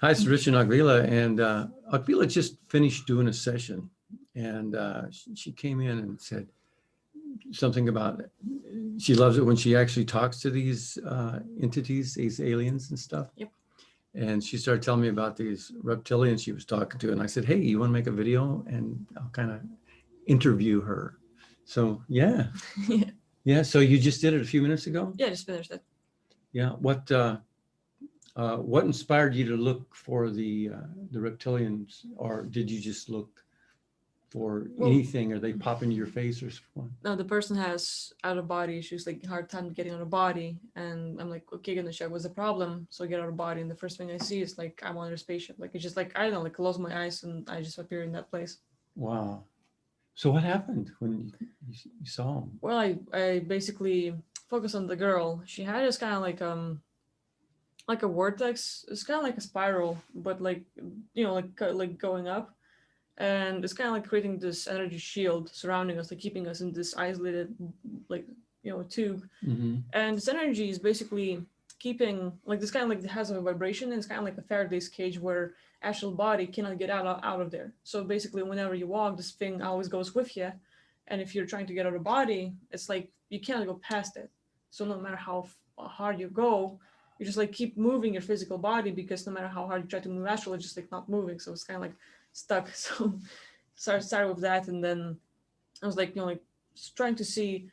Hi, it's Rich and Agvila, and Agvila just finished doing a session, and she came in and said something about she loves it when she actually talks to these entities, these aliens and stuff. Yep. And she started telling me about these reptilians she was talking to, and I said, "Hey, you want to make a video?" And I'll kind of interview her. So yeah, Yeah. yeah. So you just did it a few minutes ago. Yeah, just finished it. Yeah. What inspired you to look for the reptilians, or did you just look for Well, anything? Are they pop into your face or something? no, the person has out of body issues, like hard time getting out of body, and I'm like, okay, gonna check what's the problem. So I get out of body, and the first thing I see is like I'm on a spaceship. Like it's just like I don't know, like close my eyes and I just appear in that place. Wow. So what happened when you saw them? Well, I basically focus on the girl. She had this kind of like a vortex. It's kind of like a spiral, but like like going up, and it's kind of like creating this energy shield surrounding us, like keeping us in this isolated like tube. Mm-hmm. And this energy is basically keeping like this kind of like it has a vibration, and it's kind of like a Faraday's cage where astral body cannot get out of there. So basically, whenever you walk, this thing always goes with you, and if you're trying to get out of body, it's like you cannot go past it. So no matter how hard you go, you just like keep moving your physical body, because no matter how hard you try to move astral, it's just like not moving. So it's kind of like stuck. So started with that, and then I was like like trying to see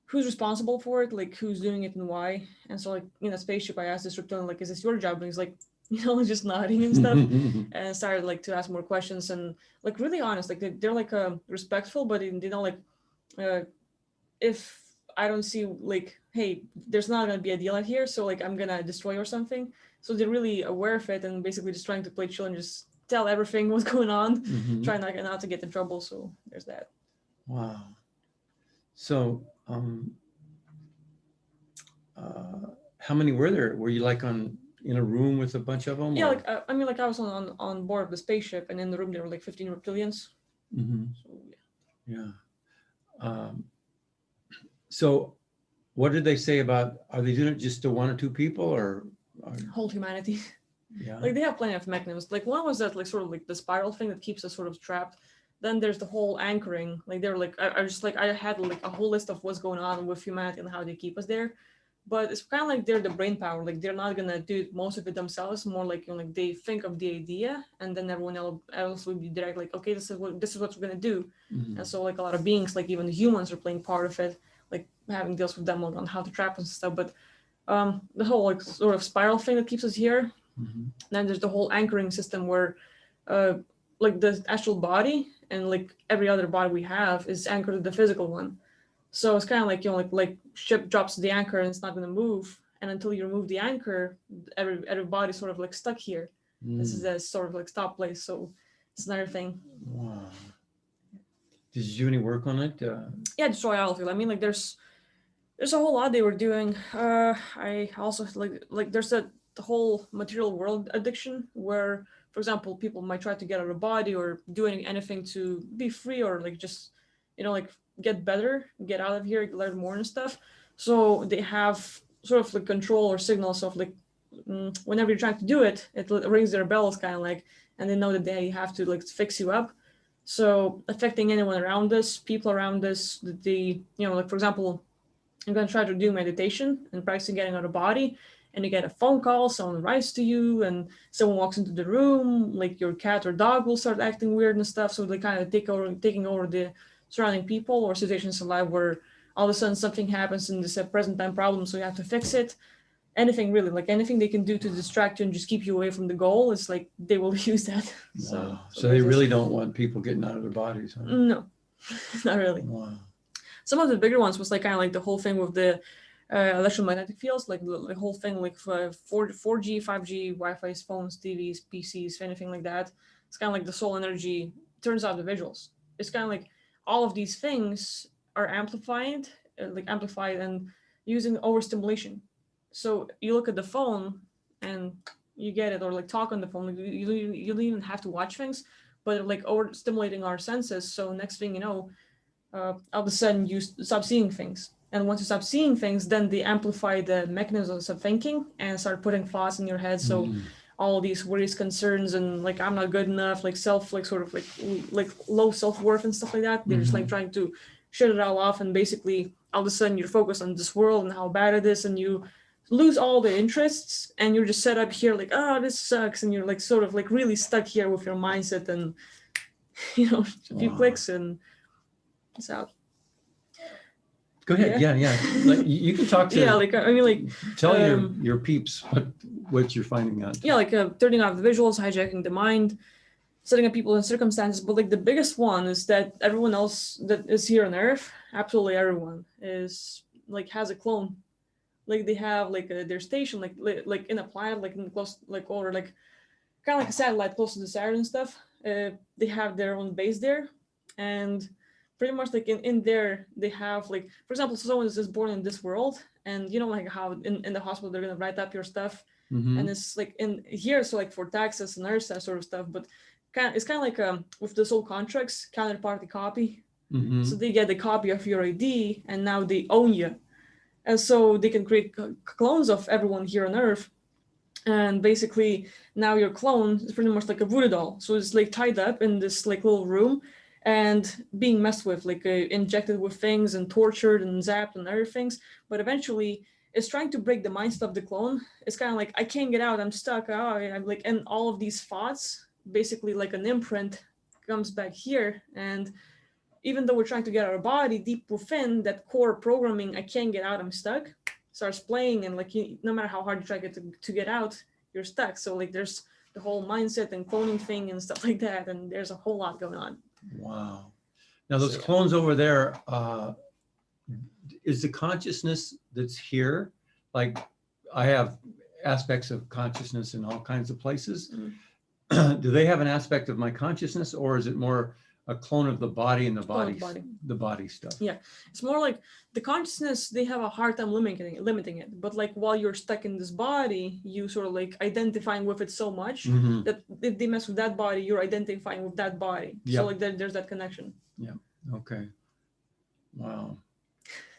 who's responsible for it, like who's doing it and why. And so like in a spaceship, I asked this reptilian, like, is this your job? And he's like, just nodding and stuff. And started like to ask more questions, and like really honest, like they're like respectful, but they don't like uh, if I don't see like, hey, there's not gonna be a deal out here, so like I'm gonna destroy or something. So they're really aware of it, and basically just trying to play chill and just tell everything what's going on, Mm-hmm. trying not to get in trouble. So there's that. Wow. So uh, how many were there? Were you like in a room with a bunch of them, Yeah, or? like I mean, like I was on board of the spaceship, and in the room there were like 15 reptilians. Mm-hmm. So yeah, Yeah. Um, so what did they say about? Are they doing it just to one or two people, or whole humanity. yeah? Like they have plenty of mechanisms. Like one was that like sort of like the spiral thing that keeps us sort of trapped. Then there's the whole anchoring. Like they're like I just like I had like a whole list of what's going on with humanity and how they keep us there. But it's kind of like they're the brain power. Like they're not gonna do most of it themselves. More like like they think of the idea, and then everyone else will be direct. Like okay, this is what we're gonna do. Mm-hmm. And so like a lot of beings, like even humans, are playing part of it. Like having deals with them on how to trap us and stuff. But the whole like sort of spiral thing that keeps us here. Mm-hmm. Then there's the whole anchoring system where uh, like the astral body and like every other body we have is anchored to the physical one. So it's kind of like like ship drops the anchor and it's not going to move, and until you remove the anchor, every body's sort of like stuck here. This is Mm. a sort of like stop place. So it's another thing. Wow. Did you do any work on it? Yeah, destroy all of it. I mean, like there's a whole lot they were doing. I also like there's the whole material world addiction where, for example, people might try to get out of body or doing anything to be free or like just like get better, get out of here, learn more and stuff. So they have sort of like control or signals of like whenever you're trying to do it, it rings their bells kind of like, and they know that they have to like fix you up. So affecting anyone around us, people around us, the like for example I'm going to try to do meditation and practicing getting out of body. And you get a phone call, someone writes to you, and someone walks into the room, like your cat or dog will start acting weird and stuff. So they kind of taking over the surrounding people or situations in life where all of a sudden something happens and it's a present time problem, so you have to fix it. Anything really, like anything they can do to distract you and just keep you away from the goal, it's like they will use that. Wow. So So they there's this. really don't want people getting out of their bodies, huh? No, not really. Wow. Some of the bigger ones was like kind of like the whole thing with the electromagnetic fields, like the whole thing like 4G, 5G, Wi-Fi, phones, TVs, PCs, anything like that. It's kind of like the soul energy turns out the visuals. It's kind of like all of these things are amplified and using overstimulation. So you look at the phone and you get it, or like talk on the phone. Like you don't even have to watch things, but like overstimulating our senses. So next thing you know, all of a sudden you stop seeing things. And once you stop seeing things, then they amplify the mechanisms of thinking and start putting thoughts in your head. So Mm. all these worries, concerns, and like I'm not good enough, like self, like sort of like low self-worth and stuff like that. They're just like trying to shut it all off, and basically all of a sudden you're focused on this world and how bad it is, and you lose all the interests, and you're just set up here like, oh, this sucks, and you're like sort of like really stuck here with your mindset, and a few clicks and it's out. Go ahead. Yeah. Like you can talk to. Yeah, like I mean, like tell your peeps what you're finding out. Yeah, like turning off the visuals, hijacking the mind, setting up people in circumstances. But like the biggest one is that everyone else that is here on Earth, absolutely everyone, is like has a clone. Like they have like their station, like in a planet, like in close, like or like kind of like a satellite close to the Saturn and stuff. They have their own base there, and pretty much like in there they have like, for example, someone is just born in this world, and like how in the hospital they're gonna write up your stuff, and it's like in here, so like for taxes and nurse that sort of stuff, but it's kind of like with the soul contracts, counterparty copy. So they get the copy of your ID, and now they own you, and so they can create clones of everyone here on Earth. And basically now your clone is pretty much like a voodoo doll, so it's like tied up in this like little room and being messed with, like injected with things and tortured and zapped and other things. But eventually it's trying to break the mindset of the clone. It's kind of like, I can't get out, I'm stuck, I'm like, and all of these thoughts, basically like an imprint, comes back here. And even though we're trying to get our body, deep within that core programming, I can't get out, I'm stuck, starts playing, and like no matter how hard you try to get out, you're stuck. So like there's the whole mindset and cloning thing and stuff like that, and there's a whole lot going on. Wow. Now those clones over there, is the consciousness that's here, like I have aspects of consciousness in all kinds of places. Do they have an aspect of my consciousness, or is it more a clone of the body and the body stuff? Yeah, it's more like the consciousness, they have a hard time limiting it, but like while you're stuck in this body, you sort of like identifying with it so much that if they mess with that body, you're identifying with that body. So like there's that connection. Yeah. Okay. Wow.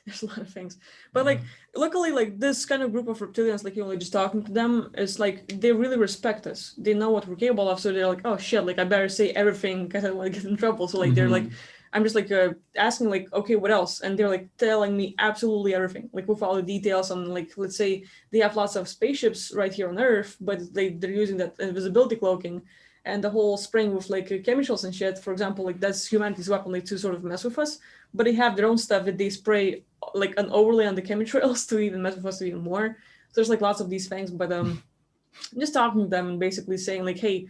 There's a lot of things, but like luckily, like this kind of group of reptilians, like like just talking to them, is like they really respect us. They know what we're capable of, so they're like, oh shit, like I better say everything because I don't want to get in trouble. So like they're like, I'm just like asking like, okay, what else? And they're like telling me absolutely everything, like with all the details on, like, let's say they have lots of spaceships right here on Earth, but they're using that invisibility cloaking and the whole spraying with like chemicals and shit. For example, like that's humanity's weapon, like to sort of mess with us. But they have their own stuff that they spray like an overlay on the chemtrails to even mess with us even more. So there's like lots of these things, but just talking to them and basically saying like, hey,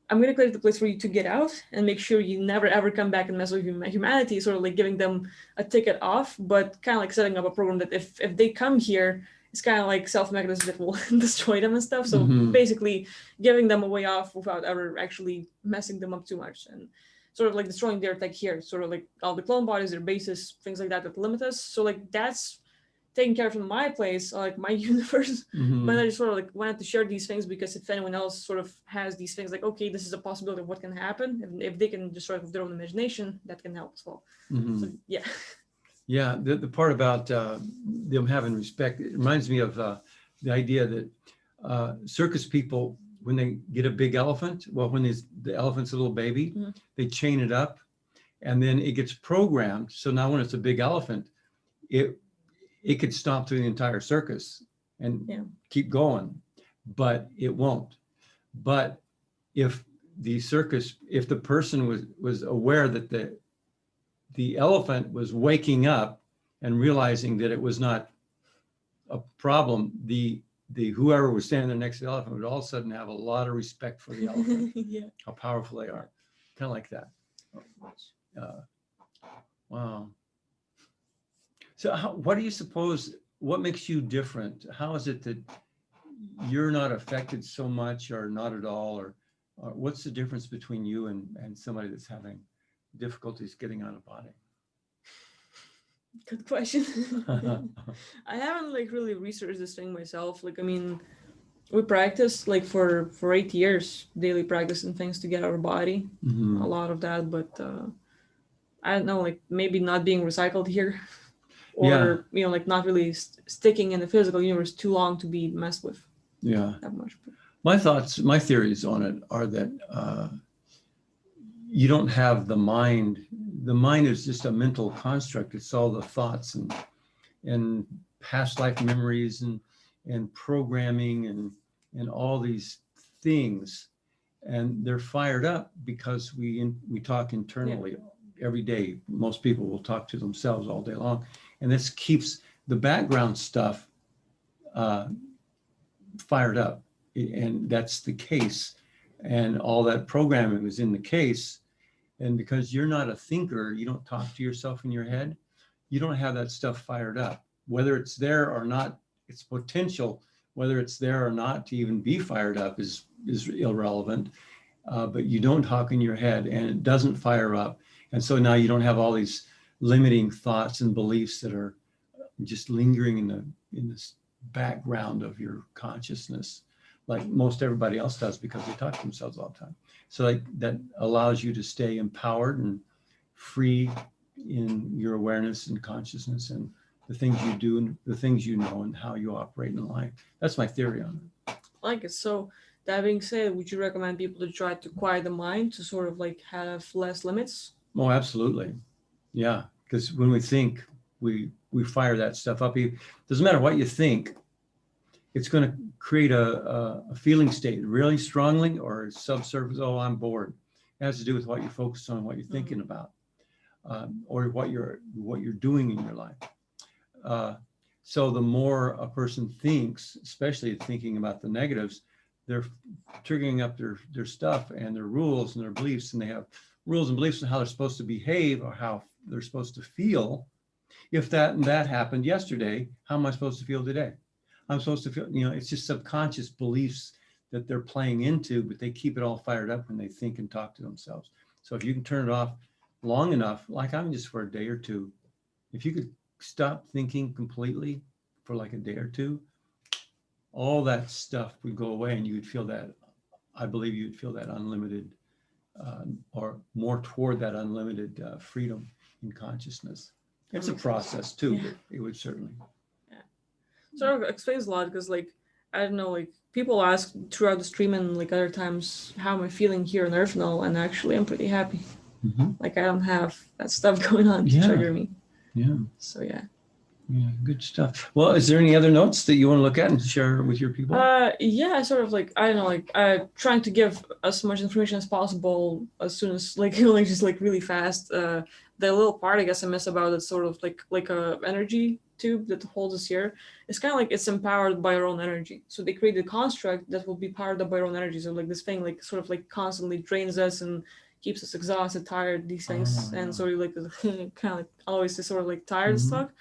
I'm going to create the place for you to get out and make sure you never ever come back and mess with humanity, sort of like giving them a ticket off, but kind of like setting up a program that if they come here, it's kind of like self-mechanism that will destroy them and stuff. So basically giving them a way off without ever actually messing them up too much, and sort of like destroying their tech here, sort of like all the clone bodies, their bases, things like that limit us. So like that's taken care of in my place, like my universe. But I just sort of like wanted to share these things because if anyone else sort of has these things, like, okay, this is a possibility of what can happen. And if they can just sort of with their own imagination, that can help as well. So, yeah. Yeah, the part about them having respect, it reminds me of the idea that circus people, when they get a big elephant, well, when the elephant's a little baby, they chain it up, and then it gets programmed. So now when it's a big elephant, it could stomp through the entire circus and keep going, but it won't. But if the person was aware that the elephant was waking up and realizing that it was not a problem, the whoever was standing there next to the elephant would all of a sudden have a lot of respect for the elephant. How powerful they are, kind of like that. Wow. So what do you suppose, what makes you different? How is it that you're not affected so much or not at all, or what's the difference between you and somebody that's having difficulties getting out of body? Good question. I haven't like really researched this thing myself. Like, I mean, we practiced like for 8 years, daily practice and things to get our body, a lot of that, but I don't know, like maybe not being recycled here, or like not really sticking in the physical universe too long to be messed with. Yeah. that much. My thoughts, my theories on it are that you don't have the mind. The mind is just a mental construct. It's all the thoughts and past life memories and programming and all these things. And they're fired up because we talk internally every day. Most people will talk to themselves all day long. And this keeps the background stuff fired up. And that's the case. And all that programming was in the case. And because you're not a thinker, you don't talk to yourself in your head, you don't have that stuff fired up. Whether it's there or not, its potential, whether it's there or not to even be fired up is irrelevant. But you don't talk in your head and it doesn't fire up. And so now you don't have all these limiting thoughts and beliefs that are just lingering in this background of your consciousness, like most everybody else does because they talk to themselves all the time. So like that allows you to stay empowered and free in your awareness and consciousness and the things you do and the things you know and how you operate in life. That's my theory on it. I like it. So that being said, would you recommend people to try to quiet the mind to sort of like have less limits? Oh, absolutely. Yeah. Because when we think, we fire that stuff up. It doesn't matter what you think. It's going to create a feeling state really strongly or subsurface. Oh, I'm bored. It has to do with what you focus on, what you're thinking about, or what you're doing in your life. So the more a person thinks, especially thinking about the negatives, they're triggering up their stuff and their rules and their beliefs, and they have rules and beliefs on how they're supposed to behave or how they're supposed to feel. If that and that happened yesterday, how am I supposed to feel today? I'm supposed to feel, it's just subconscious beliefs that they're playing into, but they keep it all fired up when they think and talk to themselves. So if you can turn it off long enough, like I'm just for a day or two, if you could stop thinking completely for like a day or two, all that stuff would go away and you would feel that, I believe you'd feel that unlimited or more toward that unlimited freedom in consciousness. It's a process too, but it would certainly. Sort of explains a lot because like I don't know, like people ask throughout the stream and like other times how am I feeling here on Earth now, and actually I'm pretty happy. Like I don't have that stuff going on to trigger me. Yeah. So yeah, good stuff. Well, is there any other notes that you want to look at and share with your people? Yeah, sort of like I don't know, like trying to give as much information as possible as soon as like just like really fast. The little part I guess I miss about it, sort of like a energy tube that holds us here. It's kind of like it's empowered by our own energy. So they create a construct that will be powered up by our own energy. So like this thing like sort of like constantly drains us and keeps us exhausted, tired, these things, and sort of like kind of like always sort of like tired stuck.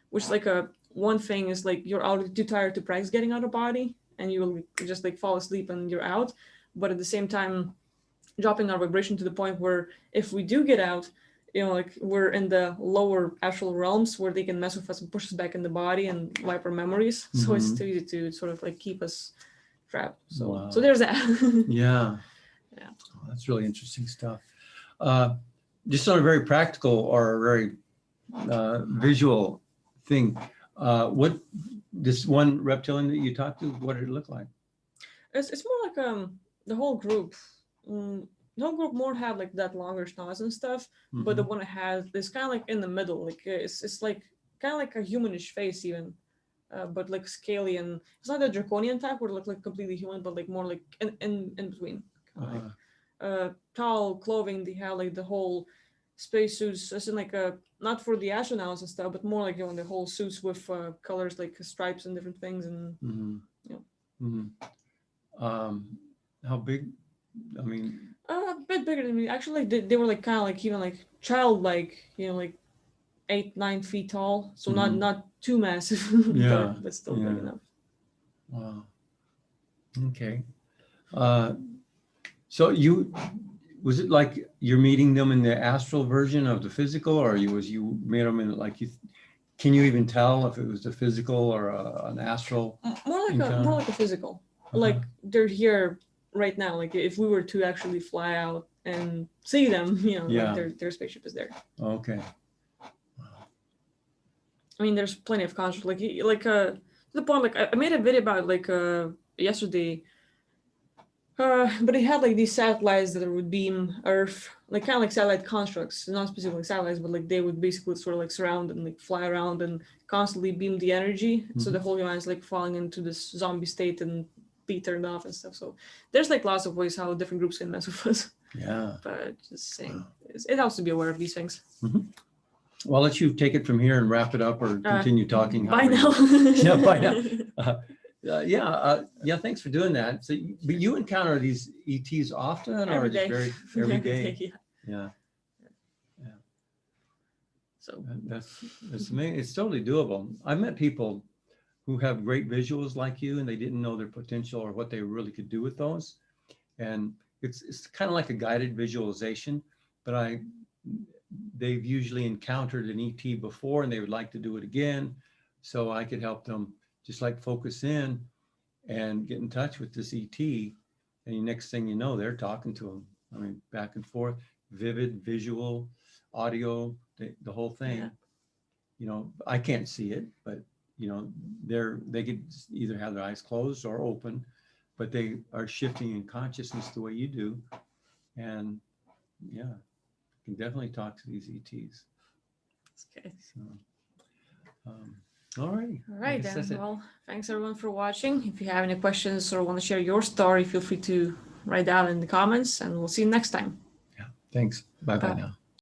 Which like one thing is like you're already too tired to practice getting out of body and you will just like fall asleep and you're out. But at the same time, dropping our vibration to the point where if we do get out, like we're in the lower astral realms where they can mess with us and push us back in the body and wipe our memories. So it's too easy to sort of like keep us trapped. So so there's that. Yeah. Oh, that's really interesting stuff. Just on a very practical or a very visual thing, what this one reptilian that you talked to, what did it look like? It's more like the whole group. The whole group more have like that longer snots and stuff, but the one I had is kind of like in the middle. Like it's like kind of like a humanish face even, but like scaly, and it's not a draconian type where it look like completely human, but like more like in between. Like tall clothing. They have like the whole spacesuits, as in like not for the astronauts and stuff, but more like the whole suits with colors like stripes and different things and how big? I mean, a bit bigger than me. Actually, they were like kind of like even like childlike, like 8-9 feet tall. So not too massive, but still big enough. Wow. Okay. So was it like you're meeting them in the astral version of the physical, or you made them in like can you even tell if it was the physical or an astral? More like a physical. Like they're here right now. Like if we were to actually fly out and see them, like their spaceship is there. Okay. I mean, there's plenty of constructs. To the point, like I made a video about like yesterday. But it had like these satellites that would beam Earth, like kind of like satellite constructs, not specifically satellites, but like they would basically sort of like surround and like fly around and constantly beam the energy. So the whole human is like falling into this zombie state and be turned off and stuff. So there's like lots of ways how different groups can mess with us. Yeah. But just saying, it helps to be aware of these things. Well, I'll let you take it from here and wrap it up or continue talking. Bye now. Yeah, bye now. Yeah, thanks for doing that. So, but you encounter these ETs often, or Every just day. every day? Yeah. Yeah. So That's amazing. It's totally doable. I've met people who have great visuals like you, and they didn't know their potential or what they really could do with those. And it's kind of like a guided visualization, but they've usually encountered an ET before, and they would like to do it again. So I could help them just like focus in and get in touch with this ET. And the next thing you know, they're talking to them. I mean, back and forth, vivid, visual, audio, the whole thing. Yeah. You know, I can't see it, but you know, they could either have their eyes closed or open, but they are shifting in consciousness the way you do. And yeah, you can definitely talk to these ETs. Okay. So, all right. All right, then. Well, thanks everyone for watching. If you have any questions or want to share your story, feel free to write down in the comments, and we'll see you next time. Yeah. Thanks. Bye-bye now.